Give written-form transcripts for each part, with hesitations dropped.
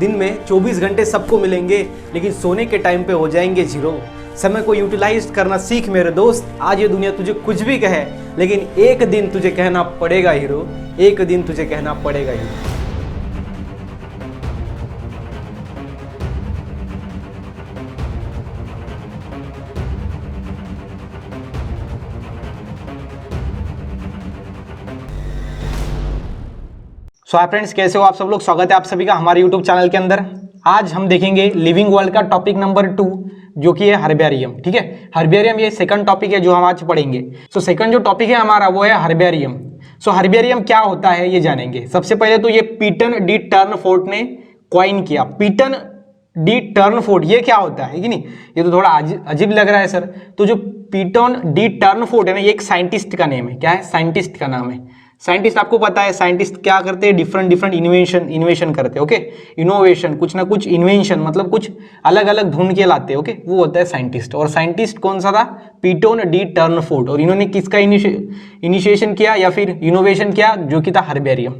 दिन में 24 घंटे सबको मिलेंगे, लेकिन सोने के टाइम पे हो जाएंगे जीरो। समय को यूटिलाइज करना सीख मेरे दोस्त। आज ये दुनिया तुझे कुछ भी कहे, लेकिन एक दिन तुझे कहना पड़ेगा हीरो, एक दिन तुझे कहना पड़ेगा हीरो। सो हाय फ्रेंड्स, कैसे हो आप सब लोग। स्वागत है आप सभी का हमारे यूट्यूब चैनल के अंदर। आज हम देखेंगे लिविंग वर्ल्ड का टॉपिक नंबर 2, जो कि है हर्बेरियम। ठीक है, हर्बेरियम ये सेकंड टॉपिक है जो हम आज पढ़ेंगे। सो सेकंड जो टॉपिक है हमारा वो है हर्बेरियम। सो हर्बेरियम क्या होता है ये जानेंगे। सबसे पहले तो ये पीटन डी टर्नफोर्ड ने कॉइन किया। पीटन डी टर्नफोर्ड ये क्या होता है कि नहीं, ये तो थोड़ा अजीब लग रहा है सर। तो जो पीटन डी टर्नफोर्ड है ना, ये एक साइंटिस्ट का नेम है। क्या है? साइंटिस्ट का नाम है। साइंटिस्ट आपको पता है, साइंटिस्ट क्या करते हैं? डिफरेंट इन्वेंशन करते हैं। ओके, इनोवेशन, कुछ ना कुछ इन्वेंशन, मतलब कुछ अलग अलग ढूंढ के लाते हैं। ओके, वो होता है साइंटिस्ट। और साइंटिस्ट कौन सा था? Pitton de Tournefort. और इन्होंने किसका इनिशिएशन किया या फिर इनोवेशन किया? जो कि था हर्बेरियम।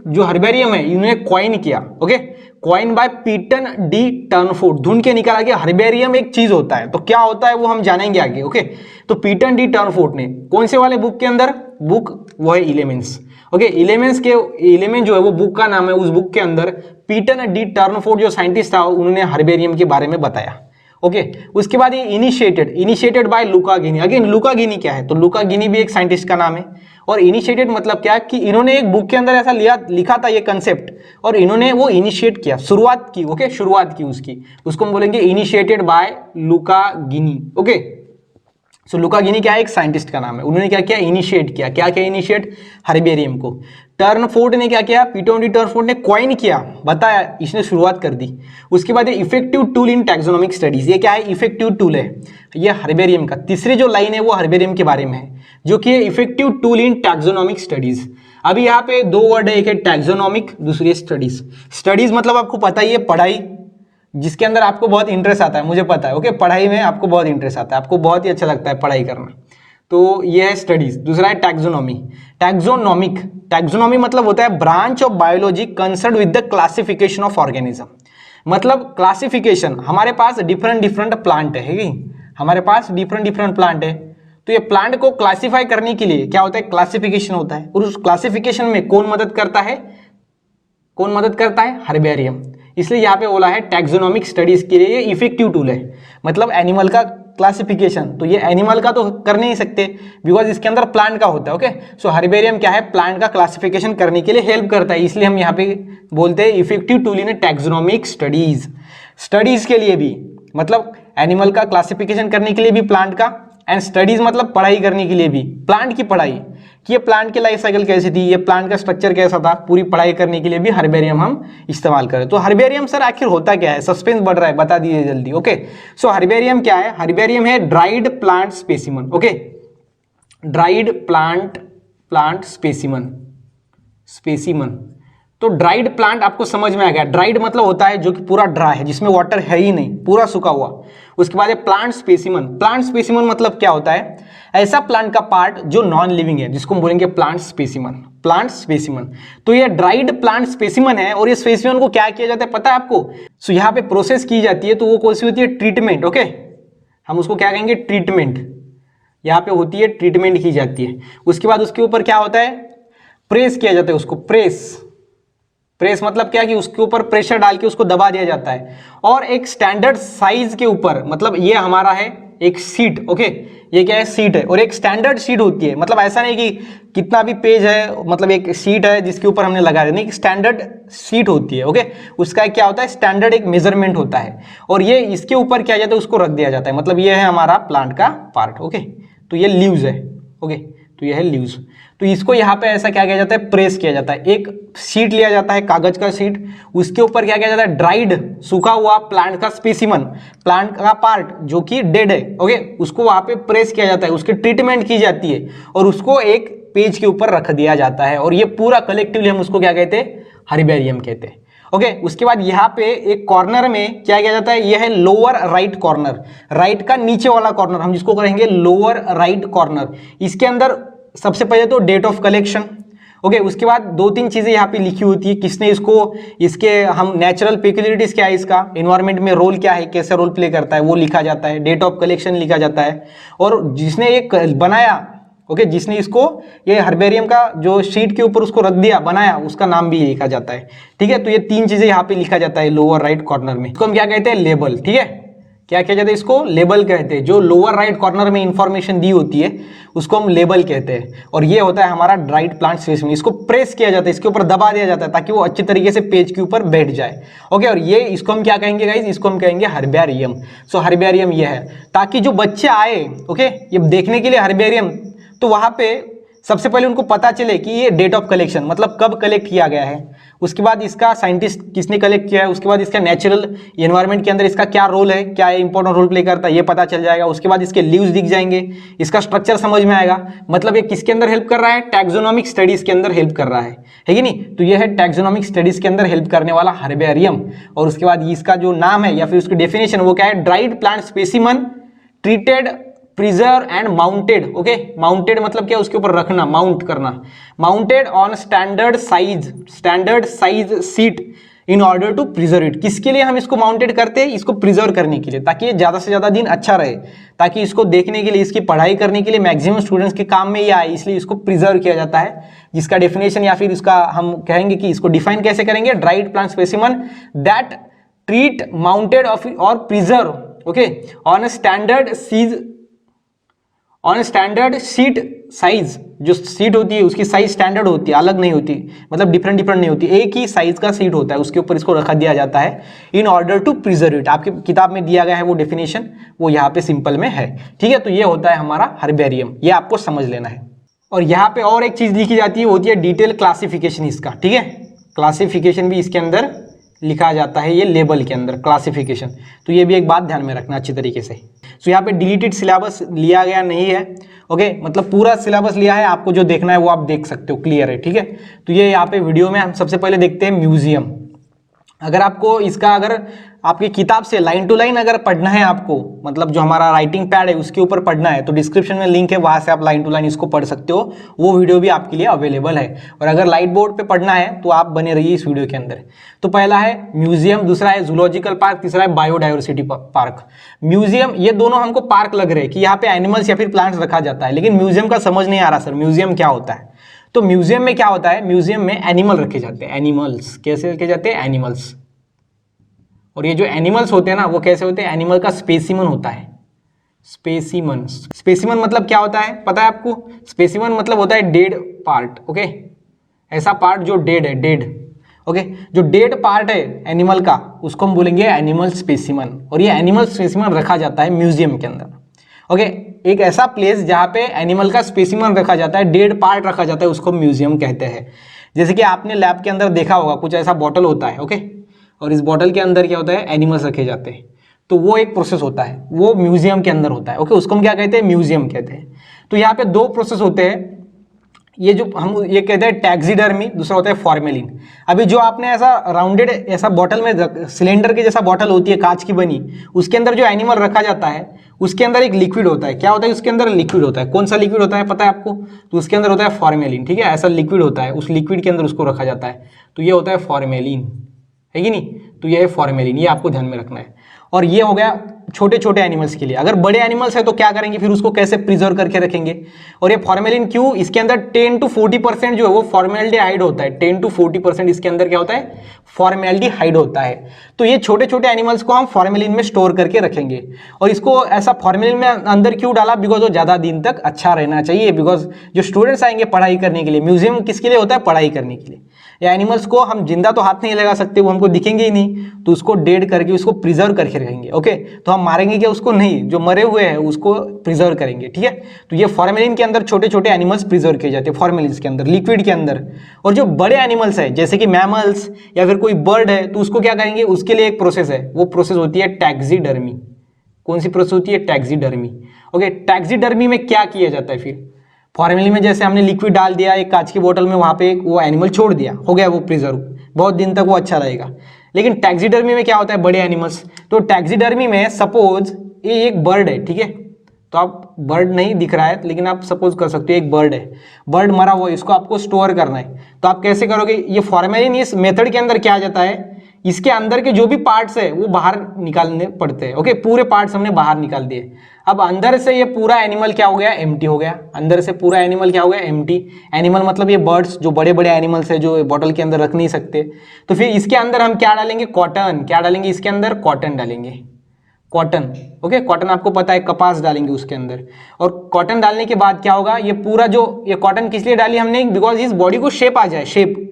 जो हर्बेरियम है इन्होंने कॉइन किया। Okay, coin by Pitton de Tournefort. ढूंढ के निकाला कि हर्बेरियम एक चीज होता है। तो क्या होता है वो हम जानेंगे आगे। ओके, तो पीटन डी टर्नफोर्ड ने कौन से वाले बुक के अंदर? बुक वो है एलिमेंट्स। ओके, एलिमेंट जो है वो बुक का नाम है। उस बुक के अंदर पीटन डी टर्नफोर्ड जो साइंटिस्ट था उन्होंने हर्बेरियम के बारे में बताया। ओके, उसके बाद ये initiated by Luca Ghini. Again Luca Ghini क्या है? तो लुका गिनी भी एक साइंटिस्ट का नाम है। और इनिशिएटेड मतलब क्या है कि इन्होंने एक बुक के अंदर ऐसा लिखा था ये कंसेप्ट, और इन्होंने वो इनिशिएट किया, शुरुआत की। ओके, शुरुआत की उसको हम बोलेंगे initiated by Luca Ghini. Okay, so Luca Ghini क्या है? एक साइंटिस्ट का नाम है। उन्होंने क्या किया? इनिशिएट किया। क्या किया? इनिशिएट हर्बेरियम को। टर्नफोर्ड ने क्या किया? पीटन डी टर्नफोर्ड ने कॉइन किया, बताया, इसने शुरुआत कर दी। उसके बाद ये effective tool in taxonomic studies. ये क्या है? इफेक्टिव टूल है ये हर्बेरियम का। तीसरी जो लाइन है वो हर्बेरियम के बारे में है, जो कि effective tool in taxonomic studies. अभी यहाँ पे दो वर्ड है, एक है टैक्सोनॉमिक, दूसरी है स्टडीज। स्टडीज मतलब आपको पता ही है, पढ़ाई, जिसके अंदर आपको बहुत इंटरेस्ट आता है, मुझे पता है। ओके, पढ़ाई में आपको बहुत इंटरेस्ट आता है, आपको बहुत ही अच्छा लगता है पढ़ाई करना। तो ये है स्टडीज। दूसरा है टैक्सोनॉमी। टैक्सोनॉमी मतलब होता है branch of biology concern with the classification of organism. मतलब क्लासिफिकेशन, हमारे पास डिफरेंट प्लांट है, हमारे पास डिफरेंट प्लांट है। तो ये प्लांट को क्लासिफाई करने के लिए क्या होता है? क्लासिफिकेशन होता है। और उस क्लासिफिकेशन में कौन मदद करता है? हर्बेरियम। इसलिए यहाँ पे बोला है टैक्सोनॉमिक स्टडीज के लिए ये इफेक्टिव टूल है। मतलब एनिमल का क्लासिफिकेशन, तो ये एनिमल का तो कर नहीं सकते बिकॉज इसके अंदर प्लांट का होता है। ओके, सो हर्बेरियम क्या है? प्लांट का क्लासिफिकेशन करने के लिए हेल्प करता है। इसलिए हम यहाँ पे बोलते हैं effective tool in taxonomic studies के लिए भी, मतलब एनिमल का क्लासिफिकेशन करने के लिए भी प्लांट का, एंड स्टडीज मतलब पढ़ाई करने के लिए भी, प्लांट की पढ़ाई कि ये प्लांट की लाइफ साइकिल कैसी थी, ये प्लांट का स्ट्रक्चर कैसा था, पूरी पढ़ाई करने के लिए भी हर्बेरियम हम इस्तेमाल करें। तो हर्बेरियम सर आखिर होता क्या है? सस्पेंस बढ़ रहा है, बता दीजिए जल्दी। ओके, सो हर्बेरियम क्या है? हर्बेरियम है dried plant specimen. Okay, dried plant specimen. तो ड्राइड प्लांट आपको समझ में आ गया। ड्राइड मतलब होता है जो कि पूरा ड्राई है, जिसमें वाटर है ही नहीं, पूरा सूखा हुआ। उसके बाद प्लांट स्पेसिमन मतलब क्या होता है? ऐसा प्लांट का पार्ट जो नॉन लिविंग है, जिसको हम बोलेंगे प्लांट स्पेसिमन। तो ये ड्राइड प्लांट स्पेसिमन है। और ये स्पेसिमन को क्या किया जाता है पता है आपको? सो यहाँ पे प्रोसेस की जाती है, तो वो कौन सी होती है? ट्रीटमेंट। ओके, हम उसको क्या कहेंगे? ट्रीटमेंट। यहाँ पे होती है ट्रीटमेंट की जाती है। उसके बाद उसके ऊपर क्या होता है? प्रेस किया जाता है उसको। प्रेस मतलब क्या कि उसके ऊपर प्रेशर डाल के उसको दबा दिया जाता है। और एक स्टैंडर्ड साइज के ऊपर, मतलब ये हमारा है एक सीट। ओके, ये क्या है? सीट है। और एक स्टैंडर्ड सीट होती है, मतलब ऐसा नहीं कि कितना भी पेज है, मतलब एक सीट है जिसके ऊपर हमने लगा दिया, नहीं, एक स्टैंडर्ड सीट होती है। ओके, उसका क्या होता है? स्टैंडर्ड एक मेजरमेंट होता है, और ये इसके ऊपर क्या जाता है? उसको रख दिया जाता है। मतलब ये है हमारा प्लांट का पार्ट। ओके, तो ये लीव्स है। ओके, तो ये है लीव्स। तो इसको यहाँ पे ऐसा क्या किया जाता है? प्रेस किया जाता है। एक शीट लिया जाता है, कागज का शीट, उसके ऊपर क्या किया जाता है? ड्राइड, सूखा हुआ प्लांट का स्पेसिमन, प्लांट का पार्ट जो कि डेड है। ओके, उसको वहां पे प्रेस किया जाता है, उसकी ट्रीटमेंट की जाती है, और उसको एक पेज के ऊपर रख दिया जाता है। और ये पूरा कलेक्टिवली हम उसको क्या कहते हैं? हर्बेरियम कहते हैं। ओके, उसके बाद यहाँ पे एक कॉर्नर में क्या किया जाता है? यह है लोअर राइट कॉर्नर, राइट का नीचे वाला कॉर्नर, हम जिसको कहेंगे लोअर राइट कॉर्नर। इसके अंदर सबसे पहले तो डेट ऑफ कलेक्शन, ओके उसके बाद 2-3 चीजें यहाँ पे लिखी होती है, किसने इसको, इसके हम नेचुरल पेक्युलरिटीज क्या है, इसका एनवायरमेंट में रोल क्या है, कैसे रोल प्ले करता है वो लिखा जाता है, डेट ऑफ कलेक्शन लिखा जाता है, और जिसने एक बनाया, ओके जिसने इसको ये हर्बेरियम का जो शीट के ऊपर उसको रख दिया बनाया, उसका नाम भी लिखा जाता है। ठीक है, तो ये 3 चीजें यहाँ पे लिखा जाता है लोअर राइट कॉर्नर में। इसको हम क्या कहते हैं, लेबल। ठीक है, क्या किया जाता है, इसको लेबल कहते हैं। जो लोअर राइट कॉर्नर में इंफॉर्मेशन दी होती है उसको हम लेबल कहते हैं, और ये होता है हमारा ड्राइड प्लांट स्पेसिमेन। इसको प्रेस किया जाता है, इसके ऊपर दबा दिया जाता है ताकि वो अच्छी तरीके से पेज के ऊपर बैठ जाए। ओके, और ये इसको हम क्या कहेंगे गाइस, इसको हम कहेंगे हर्बेरियम। सो हर्बेरियम ये है, ताकि जो बच्चे आए ओके ये देखने के लिए हर्बेरियम, तो वहां पे सबसे पहले उनको पता चले कि ये डेट ऑफ कलेक्शन मतलब कब कलेक्ट किया गया है, उसके बाद इसका साइंटिस्ट किसने कलेक्ट किया है, उसके बाद इसका नेचुरल एनवायरनमेंट के अंदर इसका क्या रोल है, क्या इंपॉर्टेंट रोल प्ले करता है ये पता चल जाएगा। उसके बाद इसके लीव्स दिख जाएंगे, इसका स्ट्रक्चर समझ में आएगा, मतलब ये किसके अंदर हेल्प कर रहा है, टैक्सोनॉमिक स्टडीज के अंदर हेल्प कर रहा है कि नहीं। तो ये है टैक्सोनॉमिक स्टडीज के अंदर हेल्प करने वाला हर्बेरियम। और उसके बाद इसका जो नाम है या फिर उसकी डेफिनेशन वो क्या है, dried plant specimen treated preserve and mounted. Okay, mounted मतलब क्या, उसके ऊपर रखना, माउंट करना, mounted on standard size sheet in order to preserve it. किसके लिए हम इसको माउंटेड करते हैं, इसको प्रिजर्व करने के लिए, ताकि ये ज्यादा से ज्यादा दिन अच्छा रहे, ताकि इसको देखने के लिए, इसकी पढ़ाई करने के लिए मैक्सिमम स्टूडेंट्स के काम में ये आए, इसलिए इसको प्रिजर्व किया जाता है। जिसका डेफिनेशन या फिर इसका हम कहेंगे कि इसको डिफाइन कैसे करेंगे, dried plant specimen that treat mounted और preserve okay on standard sheet size. जो सीट होती है उसकी साइज स्टैंडर्ड होती है, अलग नहीं होती, मतलब डिफरेंट नहीं होती, एक ही साइज का सीट होता है, उसके ऊपर इसको रखा दिया जाता है in order to preserve it. आपकी किताब में दिया गया है वो डेफिनेशन, वो यहाँ पे सिंपल में है। ठीक है, तो ये होता है हमारा हर्बेरियम, ये आपको समझ लेना है। और यहाँ पे और एक चीज लिखी जाती है, होती है डिटेल क्लासिफिकेशन इसका। ठीक है, क्लासिफिकेशन भी इसके अंदर लिखा जाता है, ये लेबल के अंदर क्लासिफिकेशन। तो ये भी एक बात ध्यान में रखना अच्छी तरीके से। सो यहाँ पे डिलीटेड सिलेबस लिया गया नहीं है, ओके मतलब पूरा सिलेबस लिया है, आपको जो देखना है वो आप देख सकते हो, क्लियर है। ठीक है, तो ये यहाँ पे वीडियो में हम सबसे पहले देखते हैं म्यूजियम। अगर आपको इसका, अगर आपकी किताब से लाइन टू लाइन अगर पढ़ना है आपको, मतलब जो हमारा राइटिंग पैड है उसके ऊपर पढ़ना है, तो डिस्क्रिप्शन में लिंक है, वहां से आप लाइन टू लाइन इसको पढ़ सकते हो, वो वीडियो भी आपके लिए अवेलेबल है। और अगर लाइट बोर्ड पे पढ़ना है तो आप बने रहिए इस वीडियो के अंदर। तो पहला है म्यूजियम, दूसरा है जूलॉजिकल पार्क, तीसरा है बायोडाइवर्सिटी पार्क। म्यूजियम, ये दोनों हमको पार्क लग रहे हैं कि यहाँ पे एनिमल्स या फिर प्लांट्स रखा जाता है, लेकिन म्यूजियम का समझ नहीं आ रहा सर, म्यूजियम क्या होता है। तो म्यूजियम में क्या होता है, म्यूजियम में एनिमल रखे जाते हैं, एनिमल्स कैसे रखे जाते हैं, एनिमल्स। और ये जो एनिमल्स होते हैं ना वो कैसे होते हैं, एनिमल का स्पेसिमन होता है, स्पेसिमन। स्पेसिमन मतलब क्या होता है पता है आपको, स्पेसिमन मतलब होता है डेड पार्ट। ओके, ऐसा पार्ट जो डेड है, डेड। ओके, जो डेड पार्ट है एनिमल का उसको हम बोलेंगे एनिमल स्पेसिमन। और ये एनिमल स्पेसिमन रखा जाता है म्यूजियम के अंदर। ओके, एक ऐसा प्लेस जहाँ पे एनिमल का स्पेसिमन रखा जाता है, डेड पार्ट रखा जाता है, उसको म्यूजियम कहते हैं। जैसे कि आपने लैब के अंदर देखा होगा, कुछ ऐसा बॉटल होता है, ओके, और इस बॉटल के अंदर क्या होता है, एनिमल्स रखे जाते हैं, तो वो एक प्रोसेस होता है, वो म्यूजियम के अंदर होता है। ओके, उसको हम क्या कहते हैं, म्यूजियम कहते हैं। तो यहाँ पे 2 प्रोसेस होते हैं, ये जो हम ये कहते हैं टैक्सीडर्मी, दूसरा होता है फॉर्मेलिन। अभी जो आपने ऐसा राउंडेड ऐसा बॉटल में, सिलेंडर के जैसा बॉटल होती है कांच की बनी, उसके अंदर जो एनिमल रखा जाता है उसके अंदर एक लिक्विड होता है। क्या होता है उसके अंदर, लिक्विड होता है। कौन सा लिक्विड होता है पता है आपको, तो उसके अंदर होता है फॉर्मेलिन। ठीक है, ऐसा लिक्विड होता है, उस लिक्विड के अंदर उसको रखा जाता है, तो ये होता है फॉर्मेलिन, है कि नहीं। तो ये है फॉर्मेलिन, ये आपको ध्यान में रखना है। और ये हो गया छोटे छोटे एनिमल्स के लिए। अगर बड़े एनिमल्स है तो क्या करेंगे, फिर उसको कैसे प्रिजर्व करके रखेंगे। और ये फॉर्मेलिन क्यों, इसके अंदर 10 to 40% जो है वो फॉर्मेल्डिहाइड होता है। 10 to 40% इसके अंदर क्या होता है, फॉर्मेल्डिहाइड होता है। तो ये छोटे छोटे एनिमल्स को हम फॉर्मेलिन में स्टोर करके रखेंगे। और इसको ऐसा फॉर्मेलिन में अंदर क्यों डाला, बिकॉज वो ज्यादा दिन तक अच्छा रहना चाहिए। बिकॉज जो स्टूडेंट्स आएंगे पढ़ाई करने के लिए, म्यूजियम किसके लिए होता है, पढ़ाई करने के लिए। या एनिमल्स को हम जिंदा तो हाथ नहीं लगा सकते, वो हमको दिखेंगे ही नहीं, तो उसको डेड करके उसको प्रिजर्व करके रखेंगे। ओके, तो हम मारेंगे क्या उसको, नहीं, जो मरे हुए हैं उसको प्रिजर्व करेंगे। ठीक है, तो ये फॉर्मेलिन के अंदर छोटे छोटे एनिमल्स प्रिजर्व किए जाते हैं, फॉर्मेलिन के अंदर, लिक्विड के अंदर। और जो बड़े एनिमल्स है जैसे कि मैमल्स या फिर कोई बर्ड है, तो उसको क्या करेंगे, उसके लिए एक प्रोसेस है, वो प्रोसेस होती है टैक्सीडर्मी। कौन सी प्रोसेस होती है, टैक्सीडर्मी। ओके, टैक्सीडर्मी में क्या किया जाता है, फिर फॉर्मेलिन में जैसे हमने लिक्विड डाल दिया एक कांच की बोतल में, वहां पे वो एनिमल छोड़ दिया, हो गया वो प्रिजर्व, बहुत दिन तक वो अच्छा रहेगा। लेकिन टैक्सीडर्मी में क्या होता है, बड़े एनिमल्स। तो टैक्सीडर्मी में सपोज ये एक बर्ड है, ठीक है, तो आप बर्ड नहीं दिख रहा है, लेकिन आप सपोज कर सकते हो एक बर्ड है, बर्ड मरा हुआ है, इसको आपको स्टोर करना है, तो आप कैसे करोगे? ये फॉर्मेलिन इस मेथड के अंदर क्या आ जाता है, इसके अंदर के जो भी पार्ट्स है वो बाहर निकालने पड़ते हैं। ओके, पूरे पार्ट्स हमने बाहर निकाल दिए। अब अंदर से ये पूरा एनिमल क्या हो गया? एम्प्टी हो गया। अंदर से पूरा एनिमल क्या हो गया? एम्प्टी। एनिमल मतलब ये बर्ड्स, जो बड़े बड़े एनिमल्स है जो बॉटल के अंदर रख नहीं सकते। तो फिर इसके अंदर हम क्या डालेंगे? कॉटन। क्या डालेंगे इसके अंदर? कॉटन डालेंगे, कॉटन। ओके, कॉटन आपको पता है, कपास डालेंगे उसके अंदर। और कॉटन डालने के बाद क्या होगा? ये पूरा जो ये कॉटन किस लिए डाली हमने? बिकॉज इस बॉडी को शेप आ जाए, शेप।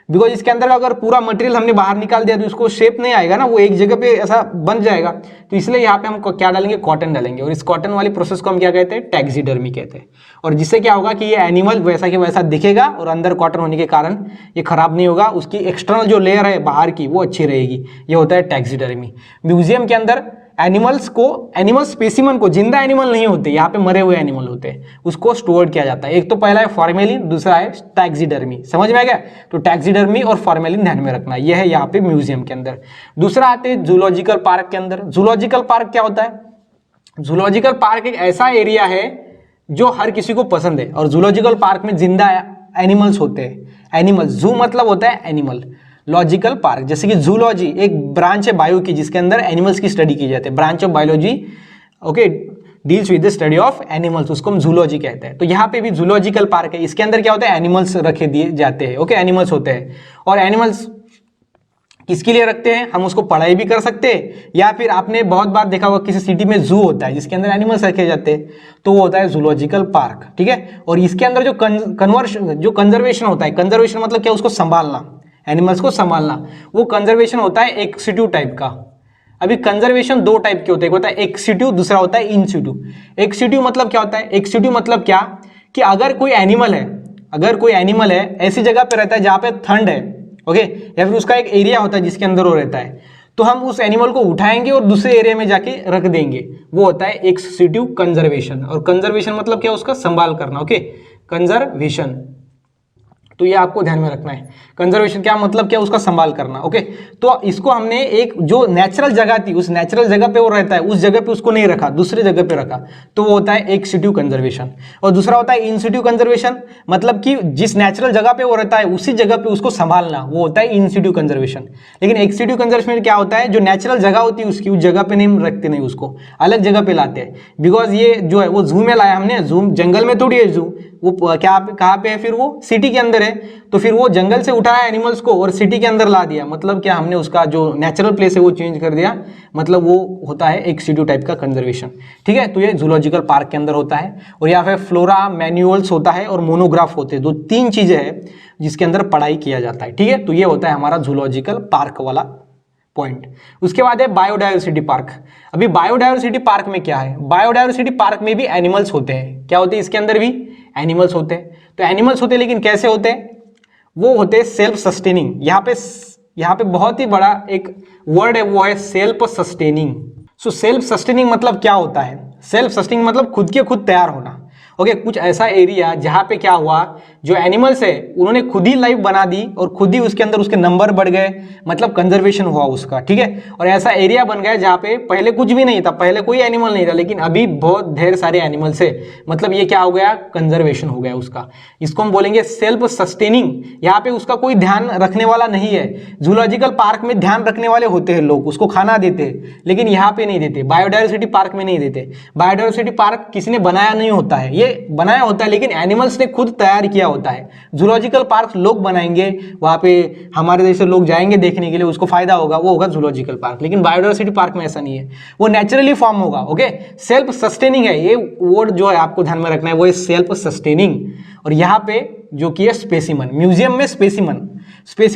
बिकॉज इसके अंदर अगर पूरा मटेरियल हमने बाहर निकाल दिया तो उसको शेप नहीं आएगा ना, वो एक जगह पे ऐसा बन जाएगा। तो इसलिए यहाँ पे हम क्या डालेंगे? कॉटन डालेंगे। और इस कॉटन वाली प्रोसेस को हम क्या कहते हैं? टैक्सीडर्मी कहते हैं। और जिससे क्या होगा कि ये एनिमल वैसा कि वैसा दिखेगा और अंदर कॉटन होने के कारण ये खराब नहीं होगा, उसकी एक्सटर्नल जो लेयर है बाहर की वो अच्छी रहेगी। ये होता है टैक्सीडर्मी। म्यूजियम के अंदर एनिमल्स को, एनिमल स्पेसिमन को, जिंदा एनिमल नहीं होते यहाँ पे, मरे हुए एनिमल होते हैं, उसको स्टोर किया जाता है। एक तो पहला है फॉर्मेलिन, दूसरा है टैक्सीडर्मी। समझ में आ गया? तो टैक्सीडर्मी और फॉर्मेलिन ध्यान में रखना, यह है यहाँ पे म्यूजियम के अंदर। दूसरा आते हैं जूलॉजिकल पार्क के अंदर। जूलॉजिकल पार्क क्या होता है? जूलॉजिकल पार्क एक ऐसा एरिया है जो हर किसी को पसंद है, और जूलॉजिकल पार्क में जिंदा एनिमल्स होते हैं। एनिमल, जू मतलब होता है एनिमल, लॉजिकल पार्क जैसे कि जूलॉजी एक ब्रांच है बायो की, जिसके अंदर एनिमल्स की स्टडी की जाती है। Branch of biology, okay, deals with the study of animals, उसको हम जूलॉजी कहते हैं। तो यहाँ पे भी जूलॉजिकल पार्क है, इसके अंदर क्या होता है? एनिमल्स रखे दिए जाते हैं। ओके, एनिमल्स होते हैं। और एनिमल्स किसके लिए रखते हैं? हम उसको पढ़ाई भी कर सकते हैं, या फिर आपने बहुत बार देखा होगा किसी सिटी में जू होता है जिसके अंदर एनिमल्स रखे जाते हैं, तो वो होता है जूलॉजिकल पार्क। ठीक है, और इसके अंदर जो कंजर्वेशन होता है, कंजर्वेशन मतलब क्या? उसको संभालना, एनिमल्स को संभालना, वो कंजर्वेशन होता है एक्स सिटू टाइप का। अभी कंजर्वेशन दो टाइप के होते हैं, एक होता है एक्स सिटू, दूसरा होता है इन सिटू। एक्स सिटू मतलब क्या होता है? एक्स सिटू मतलब क्या कि अगर कोई एनिमल है, ऐसी जगह पे रहता है जहां पे ठंड है, ओके, या फिर उसका एक एरिया होता है जिसके अंदर वो रहता है, तो हम उस एनिमल को उठाएंगे और दूसरे एरिया में जाके रख देंगे, वो होता है एक्स सिटू कंजर्वेशन। और कंजर्वेशन मतलब क्या? उसका संभाल करना। ओके, कंजर्वेशन, तो ये आपको ध्यान में रखना है। कंजर्वेशन क्या मतलब? क्या? उसका संभाल करना। ओके, तो इसको हमने एक जो नेचुरल जगह थी, उस नेचुरल जगह पे वो रहता है, उस जगह पे उसको नहीं रखा, दूसरे जगह पे रखा, तो वो होता है एक्स सिटू कंजर्वेशन। और दूसरा होता है इन सिटू कंजर्वेशन, मतलब कि जिस नेचुरल जगह पे वो रहता है उसी जगह पे उसको संभालना, वो होता है इन सिटू कंजर्वेशन। लेकिन एक्स सिटू कंजर्वेशन क्या होता है? जो नेचुरल जगह होती है उसकी, उस जगह पे नहीं रखते, नहीं, उसको अलग जगह पे लाते हैं। बिकॉज ये जो है वो जू में लाया हमने, जू जंगल में थोड़ी है, जू वो क्या कहाँ पे है? फिर वो सिटी के अंदर है, तो फिर वो जंगल से उठाया एनिमल्स को और सिटी के अंदर ला दिया, मतलब क्या? हमने उसका जो नेचुरल प्लेस है वो चेंज कर दिया, मतलब वो होता है एक सिटू टाइप का कंजर्वेशन। ठीक है, तो ये जूलॉजिकल पार्क के अंदर होता है। और यहाँ पे फ्लोरा मैनुअल्स होता है और मोनोग्राफ होते हैं, दो तीन चीजें हैं जिसके अंदर पढ़ाई किया जाता है। ठीक है, तो ये होता है हमारा जूलॉजिकल पार्क वाला पॉइंट। उसके बाद है बायोडायवर्सिटी पार्क। अभी बायोडायवर्सिटी पार्क में क्या है? बायोडायवर्सिटी पार्क में भी एनिमल्स होते हैं। क्या होते हैं? इसके अंदर भी एनिमल्स होते हैं। तो एनिमल्स होते हैं, लेकिन कैसे होते हैं? वो होते हैं सेल्फ सस्टेनिंग। यहाँ पे बहुत ही बड़ा एक वर्ड है, वो है self sustaining. So self sustaining मतलब क्या होता है? सेल्फ सस्टेनिंग मतलब खुद के खुद तैयार होना। ओके, कुछ ऐसा एरिया जहाँ पे क्या हुआ, जो एनिमल्स है उन्होंने खुद ही लाइफ बना दी और खुद ही उसके अंदर उसके नंबर बढ़ गए, मतलब कंजर्वेशन हुआ उसका। ठीक है, और ऐसा एरिया बन गया जहाँ पे पहले कुछ भी नहीं था, पहले कोई एनिमल नहीं था, लेकिन अभी बहुत ढेर सारे एनिमल्स है, मतलब ये क्या हो गया? कंजर्वेशन हो गया उसका। इसको हम बोलेंगे सेल्फ सस्टेनिंग। यहाँ पे उसका कोई ध्यान रखने वाला नहीं है। जूलॉजिकल पार्क में ध्यान रखने वाले होते हैं लोग, उसको खाना देते हैं, लेकिन यहाँ पे नहीं देते, बायोडायवर्सिटी पार्क में नहीं देते। बायोडायवर्सिटी पार्क किसी ने बनाया नहीं होता है, ये बनाया होता है लेकिन एनिमल्स ने खुद तैयार किया होता है। जूलॉजिकल पार्क लोग बनाएंगे, वहां पे हमारे जैसे लोग जाएंगे देखने के लिए, उसको फायदा होगा, वो होगा जूलॉजिकल पार्क। लेकिन बायोडायवर्सिटी पार्क में ऐसा नहीं है, वो नेचुरली फॉर्म होगा। ओके, सेल्फ सस्टेनिंग है, ये वर्ड जो है आपको ध्यान में रखना है, वो है सेल्फ सस्टेनिंग। और यहाँ पे जो कि है स्पेसिमन, म्यूजियम में स्पेसिमन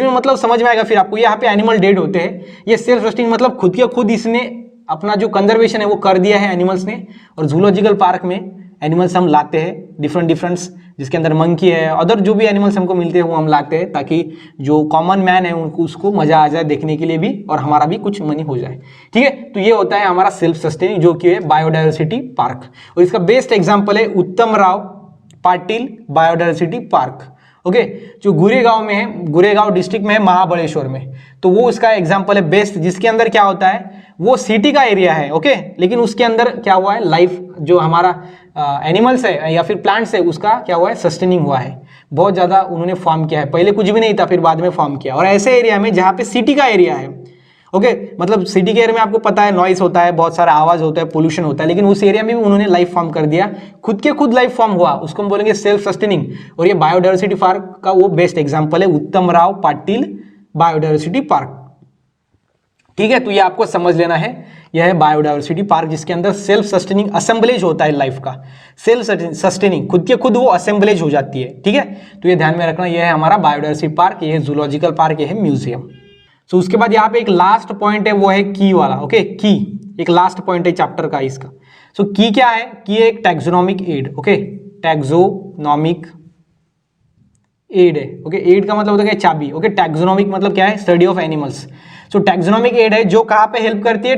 मतलब समझ में आएगा फिर आपको। यहाँ पे एनिमल डेड होते हैं, ये सेल्फ सस्टेनिंग मतलब खुद के खुद इसने अपना जो कंजर्वेशन है वो कर दिया है एनिमल्स ने। और जूलॉजिकल पार्क में एनिमल्स हम लाते हैं डिफरेंट, जिसके अंदर मंकी है, अदर जो भी एनिमल्स हमको मिलते हैं वो हम लाते हैं, ताकि जो कॉमन मैन है उनको उसको मजा आ जाए देखने के लिए भी, और हमारा भी कुछ मनी हो जाए। ठीक है, तो ये होता है हमारा सेल्फ सस्टेनिंग, जो कि है बायोडायवर्सिटी पार्क। और इसका बेस्ट एग्जाम्पल है उत्तम Rao Patil biodiversity park. Okay, जो गुरेगांव में है, गुरेगांव डिस्ट्रिक्ट में है, महाबलेश्वर में, तो वो उसका एग्जाम्पल है बेस्ट, जिसके अंदर क्या होता है, वो सिटी का एरिया है। ओके, लेकिन उसके अंदर क्या हुआ है, लाइफ जो हमारा एनिमल्स है या फिर प्लांट्स है उसका क्या हुआ है, सस्टेनिंग हुआ है, बहुत ज़्यादा उन्होंने फॉर्म किया है। पहले कुछ भी नहीं था, फिर बाद में फॉर्म किया। और ऐसे एरिया में जहाँ पे सिटी का एरिया है, ओके, मतलब सिटी के एरिया में आपको पता है नॉइस होता है, बहुत सारा आवाज होता है, पोल्यूशन होता है, लेकिन उस एरिया में भी उन्होंने लाइफ फॉर्म कर दिया, खुद के खुद लाइफ फॉर्म हुआ, उसको हम बोलेंगे सेल्फ सस्टेनिंग। और ये बायोडायवर्सिटी पार्क का वो बेस्ट एग्जाम्पल है, उत्तमराव पाटिल बायोडायवर्सिटी पार्क। ठीक है, तो ये आपको समझ लेना है, यह है बायोडायवर्सिटी पार्क, जिसके अंदर सेल्फ सस्टेनिंग असेंबलेज होता है लाइफ का, सेल्फ सस्टेनिंग, खुद के खुद वो असेंबलेज हो जाती है। ठीक है, तो ये ध्यान में रखना, यह है हमारा बायोडायवर्सिटी पार्क, ये है जूलॉजिकल पार्क, ये है म्यूजियम। सो उसके बाद यहाँ पे एक लास्ट पॉइंट है, वो है की वाला। ओके, की एक लास्ट पॉइंट है चैप्टर का इसका। सो की क्या है, की एक taxonomic aid. Okay, taxonomic aid है। ओके, एड का मतलब होता है चाबी। ओके, टैक्सोनॉमिक मतलब क्या है, study of animals. So taxonomic aid है जो कहाँ पे हेल्प करती है,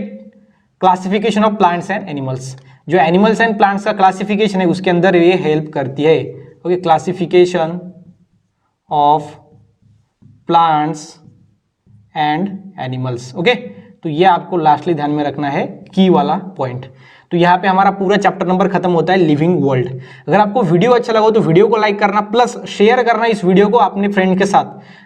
classification of plants and animals. जो एनिमल्स एंड प्लांट्स का क्लासिफिकेशन है उसके अंदर ये हेल्प करती है। Okay, classification of plants and animals. Okay, तो ये आपको लास्टली ध्यान में रखना है, की वाला पॉइंट। तो यहाँ पे हमारा पूरा चैप्टर नंबर खत्म होता है, लिविंग वर्ल्ड। अगर आपको वीडियो अच्छा लगा तो वीडियो को लाइक करना, प्लस शेयर करना इस वीडियो को अपने फ्रेंड के साथ,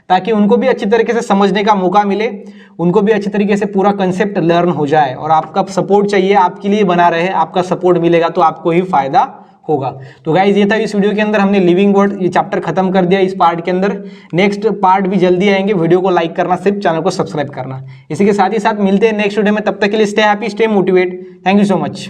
ताकि उनको भी अच्छी तरीके से समझने का मौका मिले, उनको भी अच्छी तरीके से पूरा कंसेप्ट लर्न हो जाए। और आपका सपोर्ट चाहिए, आपके लिए बना रहे, आपका सपोर्ट मिलेगा तो आपको ही फायदा होगा। तो गाइज ये था इस वीडियो के अंदर, हमने लिविंग वर्ड ये चैप्टर खत्म कर दिया इस पार्ट के अंदर। नेक्स्ट पार्ट भी जल्दी आएंगे, वीडियो को लाइक करना, सिर्फ चैनल को सब्सक्राइब करना। इसी के साथ ही साथ मिलते हैं नेक्स्ट वीडियो में, तब तक के लिए stay happy, stay motivate. Thank you so much.